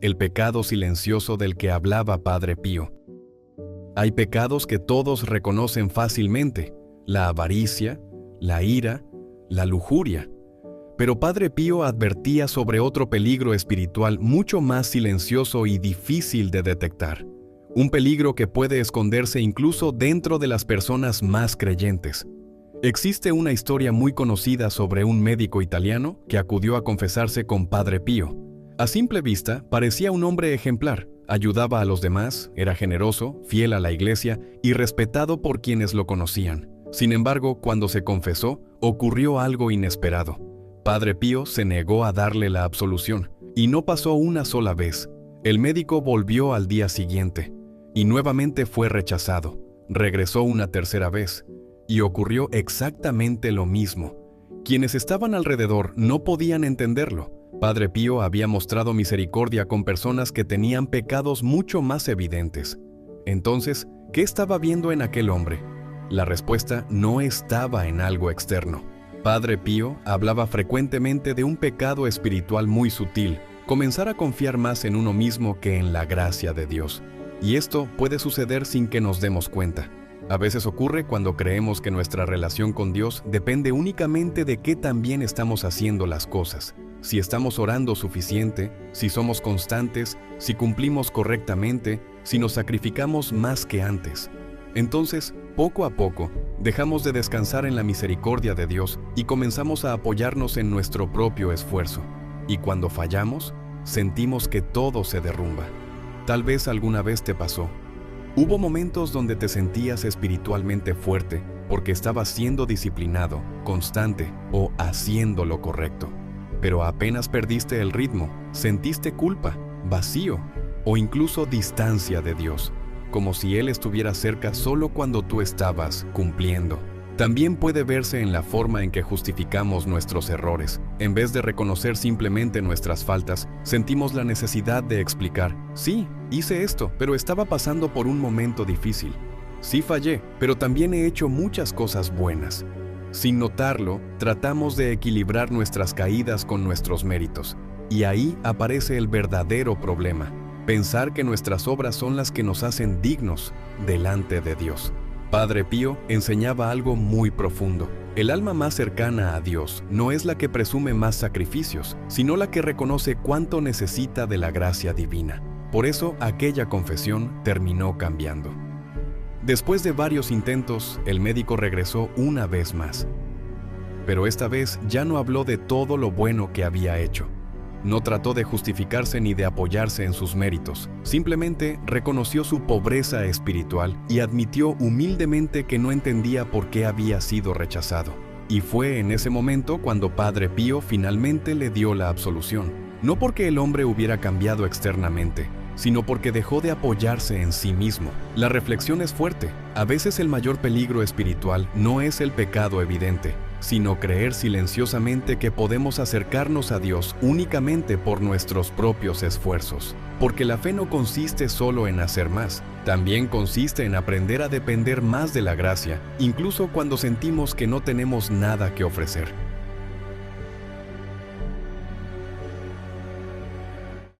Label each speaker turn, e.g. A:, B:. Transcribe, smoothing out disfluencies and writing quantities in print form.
A: el pecado silencioso del que hablaba Padre Pío. Hay pecados que todos reconocen fácilmente: la avaricia, la ira, la lujuria. Pero Padre Pío advertía sobre otro peligro espiritual mucho más silencioso y difícil de detectar. Un peligro que puede esconderse incluso dentro de las personas más creyentes. Existe una historia muy conocida sobre un médico italiano que acudió a confesarse con Padre Pío. A simple vista, parecía un hombre ejemplar. Ayudaba a los demás, era generoso, fiel a la iglesia y respetado por quienes lo conocían. Sin embargo, cuando se confesó, ocurrió algo inesperado. Padre Pío se negó a darle la absolución, y no pasó una sola vez. El médico volvió al día siguiente, y nuevamente fue rechazado. Regresó una tercera vez, y ocurrió exactamente lo mismo. Quienes estaban alrededor no podían entenderlo. Padre Pío había mostrado misericordia con personas que tenían pecados mucho más evidentes. Entonces, ¿qué estaba viendo en aquel hombre? La respuesta no estaba en algo externo. Padre Pío hablaba frecuentemente de un pecado espiritual muy sutil: comenzar a confiar más en uno mismo que en la gracia de Dios. Y esto puede suceder sin que nos demos cuenta. A veces ocurre cuando creemos que nuestra relación con Dios depende únicamente de qué tan bien estamos haciendo las cosas. Si estamos orando suficiente, si somos constantes, si cumplimos correctamente, si nos sacrificamos más que antes. Entonces, poco a poco, dejamos de descansar en la misericordia de Dios y comenzamos a apoyarnos en nuestro propio esfuerzo. Y cuando fallamos, sentimos que todo se derrumba. Tal vez alguna vez te pasó. Hubo momentos donde te sentías espiritualmente fuerte porque estabas siendo disciplinado, constante o haciendo lo correcto. Pero apenas perdiste el ritmo, sentiste culpa, vacío o incluso distancia de Dios, como si Él estuviera cerca solo cuando tú estabas cumpliendo. También puede verse en la forma en que justificamos nuestros errores. En vez de reconocer simplemente nuestras faltas, sentimos la necesidad de explicar: sí, hice esto, pero estaba pasando por un momento difícil. Sí fallé, pero también he hecho muchas cosas buenas. Sin notarlo, tratamos de equilibrar nuestras caídas con nuestros méritos. Y ahí aparece el verdadero problema: pensar que nuestras obras son las que nos hacen dignos delante de Dios. Padre Pío enseñaba algo muy profundo. El alma más cercana a Dios no es la que presume más sacrificios, sino la que reconoce cuánto necesita de la gracia divina. Por eso, aquella confesión terminó cambiando. Después de varios intentos, el médico regresó una vez más. Pero esta vez ya no habló de todo lo bueno que había hecho. No trató de justificarse ni de apoyarse en sus méritos. Simplemente reconoció su pobreza espiritual y admitió humildemente que no entendía por qué había sido rechazado. Y fue en ese momento cuando Padre Pío finalmente le dio la absolución. No porque el hombre hubiera cambiado externamente, sino porque dejó de apoyarse en sí mismo. La reflexión es fuerte. A veces el mayor peligro espiritual no es el pecado evidente, sino creer silenciosamente que podemos acercarnos a Dios únicamente por nuestros propios esfuerzos. Porque la fe no consiste solo en hacer más, también consiste en aprender a depender más de la gracia, incluso cuando sentimos que no tenemos nada que ofrecer.